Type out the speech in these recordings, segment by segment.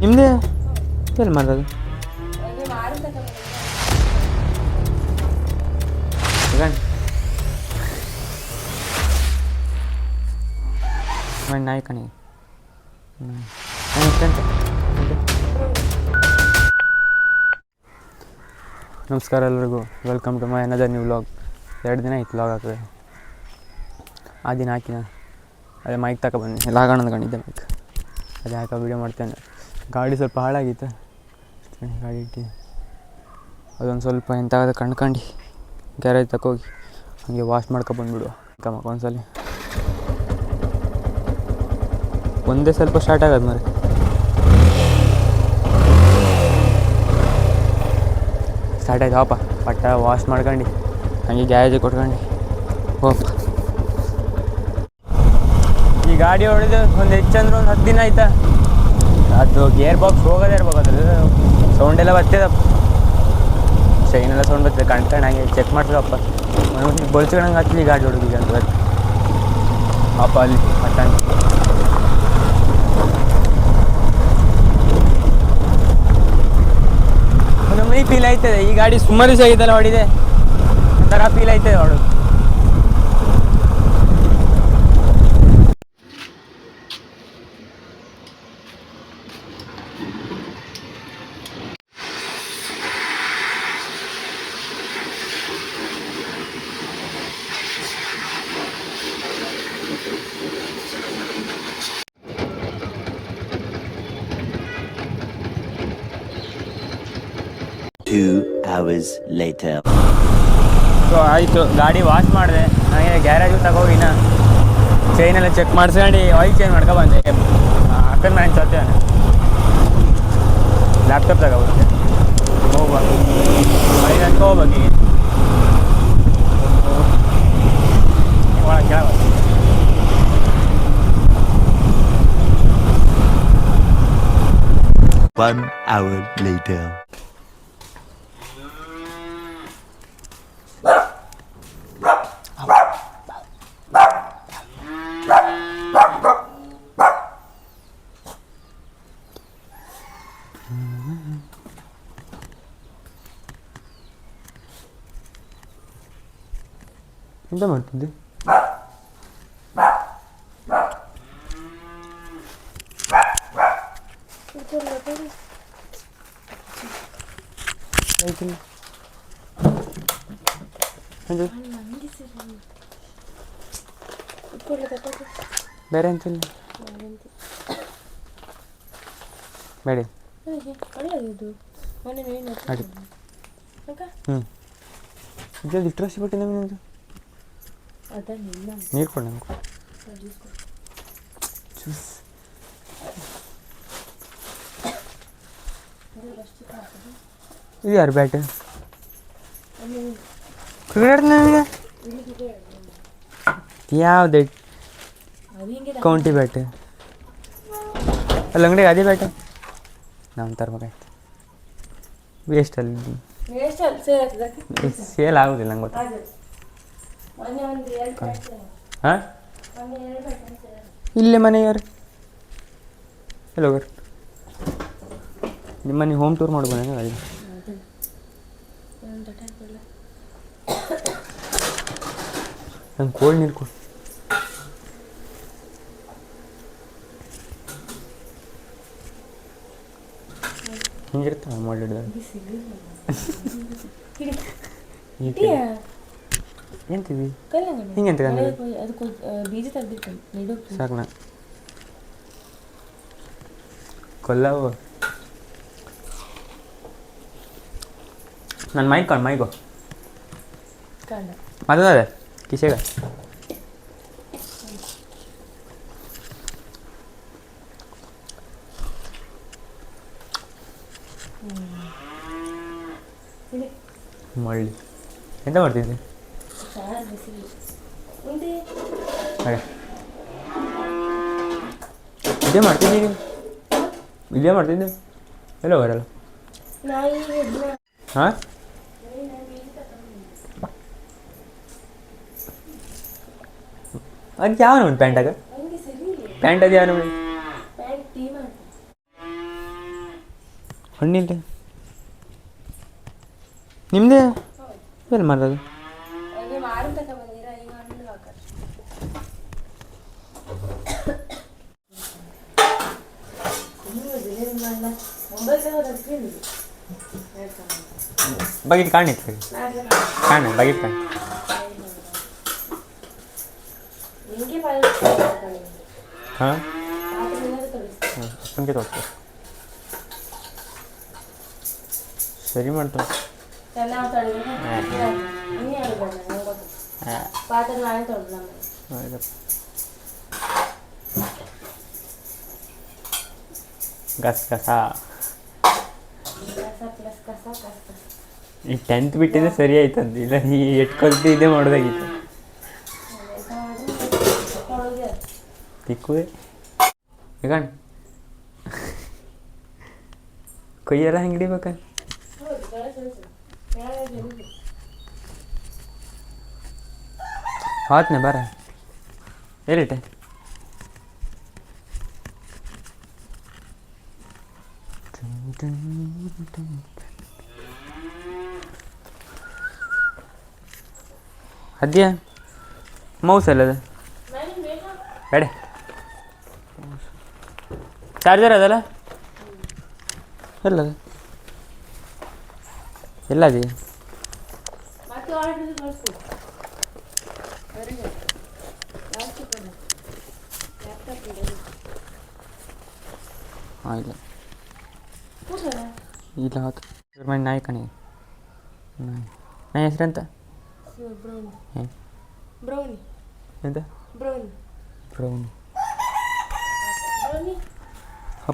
ನಿಮ್ಮದೇ ಎಲ್ಲಿ ಮಾಡೋದು ನಾಯಿ ಕಣಿ ನಮಸ್ಕಾರ ಎಲ್ರಿಗೂ, welcome to my another new vlog. 2 ದಿನ ಆಯ್ತು ವ್ಲಾಗ್ ಆಗ್ತದೆ. ಆ ದಿನ ಹಾಕಿನ ಅದೇ ಮೈಕ್ ತಗೊಬಂದು ಎಲ್ಲ ಹಾಕೋಣ ಅಂದ್ಕೊಂಡಿದ್ದೆ. ಮೈಕ್ ಅದೇ ಹಾಕೋ ವೀಡಿಯೋ ಮಾಡ್ತೇನೆ. ಗಾಡಿ ಸ್ವಲ್ಪ ಹಾಳಾಗಿತ್ತು, ಗಾಡಿ ಇಟ್ಟು ಅದೊಂದು ಸ್ವಲ್ಪ ಎಂತಾಗದ ಕಣ್ಕೊಂಡು ಗ್ಯಾರೇಜ್ ತಗೋಗಿ ಹಾಗೆ ವಾಶ್ ಮಾಡ್ಕೊಬಂದ್ಬಿಡುವ. ಕಮ್ಮಕ್ಕೆ ಒಂದ್ಸಲ ಒಂದೇ ಸ್ವಲ್ಪ ಸ್ಟಾರ್ಟ್ ಆಗೋದು ಮರೆ. ಸ್ಟಾರ್ಟ್ ಆಯ್ತು ಹೋಪ. ಪಟ್ಟ ವಾಶ್ ಮಾಡ್ಕೊಂಡು ಹಾಗೆ ಗ್ಯಾರೇಜಿಗೆ ಕೊಟ್ಕೊಂಡು ಹೋಪ. ಈ ಗಾಡಿ ಹೊಡೆದು ಒಂದು ಹೆಚ್ಚಂದ್ರೆ ಒಂದು 10 ದಿನ ಆಯ್ತಾ. ಅದು ಗೇರ್ ಬಾಕ್ಸ್ ಹೋಗೋದೇ ಇರ್ಬೇಕು, ಅದ್ರದ್ದು ಸೌಂಡೆಲ್ಲ ಬರ್ತಿದಪ್ಪ, ಚೈನೆಲ್ಲ ಸೌಂಡ್ ಬರ್ತದೆ. ಕಣ್ಕೊಂಡು ಹಾಗೆ ಚೆಕ್ ಮಾಡ್ತೀವಪ್ಪ, ಬಳ್ಸ್ಕೊಂಡಂಗೆ ಹತ್ತಲಿ ಗಾಡಿ ಹೊಡೋದೀಗ ಅಂತ ಬರ್ತೀವಿ ಅಪ್ಪ ಅಲ್ಲಿ ಮತ್ತಂಗೆ. ನಮಗೆ ಫೀಲ್ ಆಯ್ತದೆ, ಈ ಗಾಡಿ ಸುಮಾರು ದಿವಸ ಆಗಿದ್ದಲ್ಲ ಹೊಡಿದೆ, ಒಂಥರ ಫೀಲ್ ಆಯ್ತದೆ ಹೊಡೋದು. Two hours later. ಸೊ ಆಯಿತು, ಗಾಡಿ ವಾಶ್ ಮಾಡಿದೆ. ಹಾಗೆ ಗ್ಯಾರೇಜು ತಗೋಗಿನ ಚೈನೆಲ್ಲ ಚೆಕ್ ಮಾಡಿಸ್ಕೊಂಡು ಆಯಿಲ್ ಚೇಂಜ್ ಮಾಡ್ಕೊಬಂದೆ. ಅಕ್ಕನ ಮನೆ ತರ್ತೇವೆ, ಲ್ಯಾಪ್ಟಾಪ್ ತಗೋಬಂದೆ. ಹೋಗುವ ಐದು ಗಂಟೆ ಹೋಗ್ಬೇಕು. ಒಳಗೆ ಕೆಳಗೆ 1 hour later. ಎಂತ ಮಾಡ್ತಿದ್ದೆ? ಬೇರೆ ಎಂತಿಲ್ಲ ಬೇಡ. ಜಲ್ದಿ ಟ್ರಸ್ಟ್ ಬಿಟ್ಟಿದ್ದ ನಿಂದು ನೀರು ಕೊಡ ನಂಗೆ. ಜ್ಯೂಸ್ ಇದು ಯಾರು ಬ್ಯಾಟ್ ಕ್ರಿಕೆಟ್ ನನಗೆ ಯಾವ್ದು ಕೌಂಟಿ ಬ್ಯಾಟ್ ಅಲ್ಲಿ ಅಂಗಡಿಗೆ ಅದೇ ಬ್ಯಾಟ್ ನಾವು ತರ್ಬೇಕಾಯ್ತು. ವೇಸ್ಟ್ ಅಲ್ಲಿ ಸೇಲ್ ಆಗೋದಿಲ್ಲ ನಂಗೆ ಗೊತ್ತ. ಹಾಂ ಇಲ್ಲೇ ಮನೆ ಯಾರು ಎಲ್ಲ ಹೋಗ್ರಿ. ನಿಮ್ಮ ಮನೆ ಹೋಮ್ ಟೂರ್ ಮಾಡಿ ಬಂದ ಅಲ್ಲಿ. ನಂಗೆ ಕೋಲ್ಡ್ ನೀರು ಕೊಡು. ಹಿಂಗಿರ್ತಾವ ಮಾಡಿಡ್ದ ಎಂತೀವಿ ಹಿಂಗೆಂತ ಸಾಕು. ನಾ ಕೊಲ್ಲವು ನನ್ನ ಮೈಕ್ ಕಾಣ್ ಮೈಗೋ ಅದೇ ಕಿಸೆಗ ಮಳ್ಳಿ ಎಂತ ಮಾಡ್ತಿದ್ದೆ? ಇದೇ ಮಾಡ್ತಿದ್ದೀನಿ, ಇದೇ ಮಾಡ್ತಿದ್ದೆ. ಎಲ್ಲ ಬರಲ್ಲ. ಹಾಂ ಅದು ಯಾವ ಒಂದು ಪ್ಯಾಂಟಾಗ ಪ್ಯಾಂಟ್ ಅದು ಯಾರು ನೋಡಿ ಹಣ್ಣಿಲ್ಲ ನಿಮ್ಮದೇ ಎಲ್ಲಿ ಮಾರೋದು ಬಗಿಟ್ ಕಾಣಿತ್ತು ಕಾಣ ಬಗಿಟ್ ಕಾಣ ಹಾಂ ಅಷ್ಟೊಂಗೆ ತೋರಿಸ್ತು ಸರಿ ಮಾಡ್ತಾರೆ ಗಸ್ ಗಸ ಈ 10th ಬಿಟ್ಟಿದ್ರೆ ಸರಿ ಆಯ್ತಂತ ಇಲ್ಲ ನೀ ಎಟ್ಕೊಳ್ತಿ ಇದೇ ಮಾಡೋದಾಗಿತ್ತು ತಿಕ್ಕುವೆ ಈಗ ಕೊಯ್ಯೆಲ್ಲ ಹೆಂಗೆ ಹಿಡಿಬೇಕ ಹಾತ್ನೆ ಬರ ಎಲ್ಲಿಟ್ಟೆ ಅದ್ಯಾ ಮೌಸ್ ಅಲ್ಲದ ಬೇಡ ಚಾರ್ಜರ್ ಅದಲ್ಲ ಎಲ್ಲದ ಎಲ್ಲದಿ ಹಾಂ ಇಲ್ಲ ಇಲ್ಲ ಆಯ್ತು ಮನೆ ನಾಯಿ ಕಣಿ ನಾಯಿ ಹೆಸ್ರೆಂತ ಎಂತ ಬ್ರೌನಿ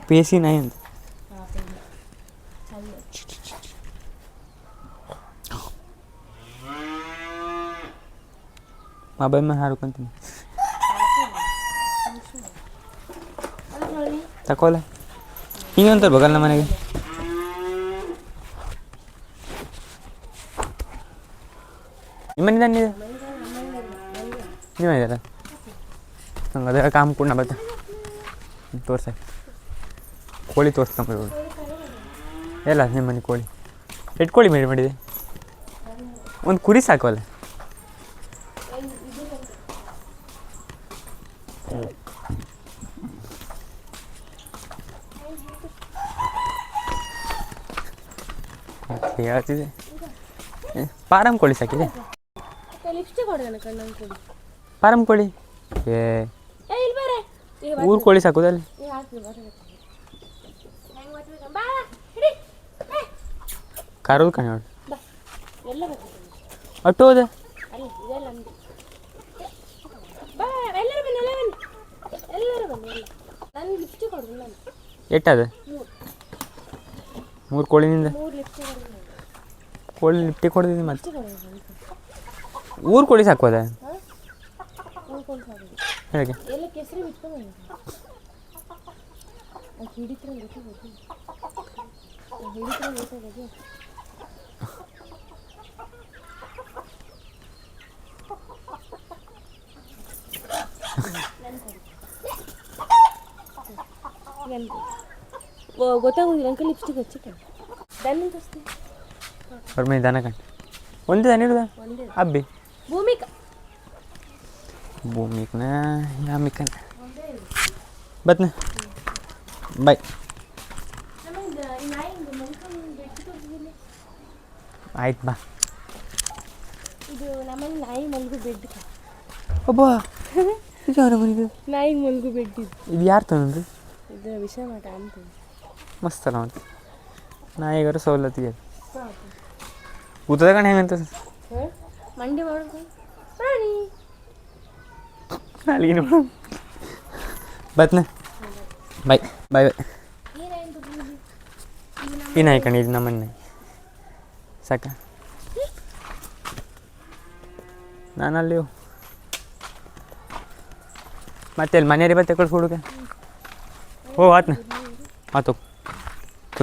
ಪೇಸಿ ನಾಯಿ ಅಂತ ಮೊಬೈಲ್ ಮೇಲೆ ಹಾಡ್ಕೊಂತೀನಿ ತಕೋಲ್ಲ ಹಿಂಗೆ ಅಂತಾರೆ ಬಗಲ್ ನಮ್ಮ ಮನೆಗೆ ನಿಮ್ಮನಿಂದ ನೀನು ನೀವಿದಲ್ಲ ನಂಗೆ ಅದೇ ಕಾಮ್ ಕೂಡ ಬತ್ತ ತೋರ್ಸ ಕೋಳಿ ತೋರಿಸ್ಕೊಂಬ ಎಲ್ಲ ನಿಮ್ಮ ಮನೆ ಕೋಳಿ ಎಷ್ಟು ಕೋಳಿ ಮಾಡಿದೆ ಒಂದು ಕುರಿ ಸಾಕವಲ್ಲ ಹೇಳ್ತಿದೆ ಪಾರಂ ಕೋಳಿ ಸಾಕಿದೆ ಪಾರಂ ಕೋಳಿ ಏ ಊರು ಕೋಳಿ ಸಾಕುದಲ್ಲ ಕಾರೋದು ಕಣ ಅಟ್ಟು ಹೋದ ಎಟ್ಟದ 3 ಕೋಳಿನಿಂದ ಕೋಳಿ ಲಿಫ್ಟಿಗೆ ಹೊಡೆದಿದ್ದೆ ಮತ್ತೆ ಊರು ಕೋಳಿ ಸಾಕೋದ ಹೇಗೆ ಗೊತ್ತಾಗೋದಿಲ್ಲ ಅಂಕಲ್ ಲಿಪ್ಸ್ಟಿಕ್ ಹಚ್ಚಿಟ್ಟೆ ದನ ತೋರಿಸ್ತೀನಿ ಅವ್ರ ಮನೆ ದನ ಕಂಡು ಒಂದೇ ದನ ಇರೋದ ಅಬ್ಬಿ ಭೂಮಿಕನ ಯಾಮಿಕನ ಬತ್ನ ಬಾಯ್ ಆಯ್ತು ಬಾ ಇದು ನಮ್ಮಲ್ಲಿ ನಾಯಿ ಮಲ್ಗು ಬೆಡ್ ಒಬ್ಬ ಇದು ಯಾರ ಮನೆದು ನಾಯಿ ಮಲ್ಗು ಬೆಡ್ ಇದು ಯಾರು ತಂದ್ರಿ ಇದು ವಿಷಯ ಮಾಡ ಅಂತ ಮಸ್ತ್ ಅಲ್ಲ ಮತ್ತೆ ನಾಯಿಗಾರು ಸವಲತ್ತಿಗೆ ಊತದ ಕಣ ಹೆಂಗಂತ ಮಂಡಿ ಮಾಡೋದು ಪ್ರಾಣಿ ನಾಲಿಗೆ ಬತ್ನ ಬಾಯ್ ಬಾಯ್ ಬಾಯ್ ಈ ನಾಯಿ ಕಣ ಇದು ನಮ್ಮನೆ ನಾಯಿ ಸಾಕ ನಾನಲ್ಲಿ ಮತ್ತೆ ಅಲ್ಲಿ ಮನೆಯವ್ರಿ ಬತ್ತೆ ಕಳ್ಸಿ ಹುಡುಗ ಓ ಆತ್ನ ಆತು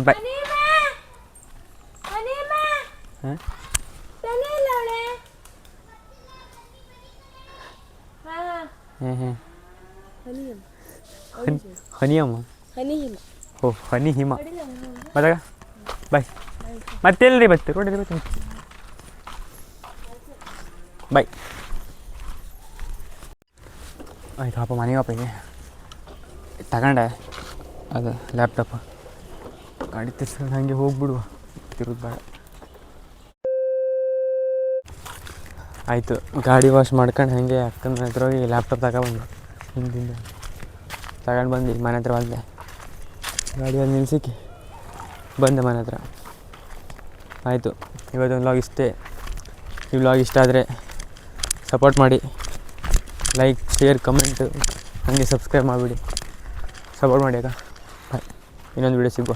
ಬಾಯ್ ಹಾಂ ಹ್ಞೂ ಹ್ಞೂ ಹನಿಯಮ್ಮ ಹನಿ ಹಿಮ ಓ ಹನಿ ಹಿಮ ಮತ್ತಾಗ ಬಾಯ್ ಮತ್ತೆಲ್ಲರಿ ಬರ್ತೀವಿ ರೋಡಲ್ಲಿ ಬರ್ತೀನಿ ಬಾಯ್ ಆಯ್ತು ಪಾಪ ಮನೆಗೆ ಪಾಪ ಈಗ ತಗೊಂಡೆ ಅದು ಲ್ಯಾಪ್ಟಾಪ್ ಗಾಡಿ ತಿರ್ಸ್ಕೊಂಡು ಹಾಗೆ ಹೋಗ್ಬಿಡುವ ತಿರುಗಿ ಬೇಡ ಆಯಿತು ಗಾಡಿ ವಾಶ್ ಮಾಡ್ಕೊಂಡು ಹಾಗೆ ಅಕ್ಕನ ಹತ್ರ ಹೋಗಿ ಲ್ಯಾಪ್ಟಾಪ್ ತಗೊಬಂದು ಹಿಂದಿಂದ ತಗೊಂಡು ಬಂದು ಮನೆ ಹತ್ರ ಬಂದೆ ಗಾಡಿಯಲ್ಲಿ ನಿಲ್ಸಿಕ್ಕೆ ಬಂದೆ ಮನೆ ಹತ್ರ ಆಯಿತು ಇವತ್ತೊಂದು ವ್ಲಾಗ್ ಇಷ್ಟೇ ಈ ವ್ಲಾಗ್ ಇಷ್ಟ ಆದರೆ ಸಪೋರ್ಟ್ ಮಾಡಿ ಲೈಕ್ ಶೇರ್ ಕಮೆಂಟು ಹಾಗೆ ಸಬ್ಸ್ಕ್ರೈಬ್ ಮಾಡಿಬಿಡಿ ಸಪೋರ್ಟ್ ಮಾಡಿ ಅಕ್ಕ ಬಾಯ್ ಇನ್ನೊಂದು ವೀಡಿಯೋ ಸಿಗುವ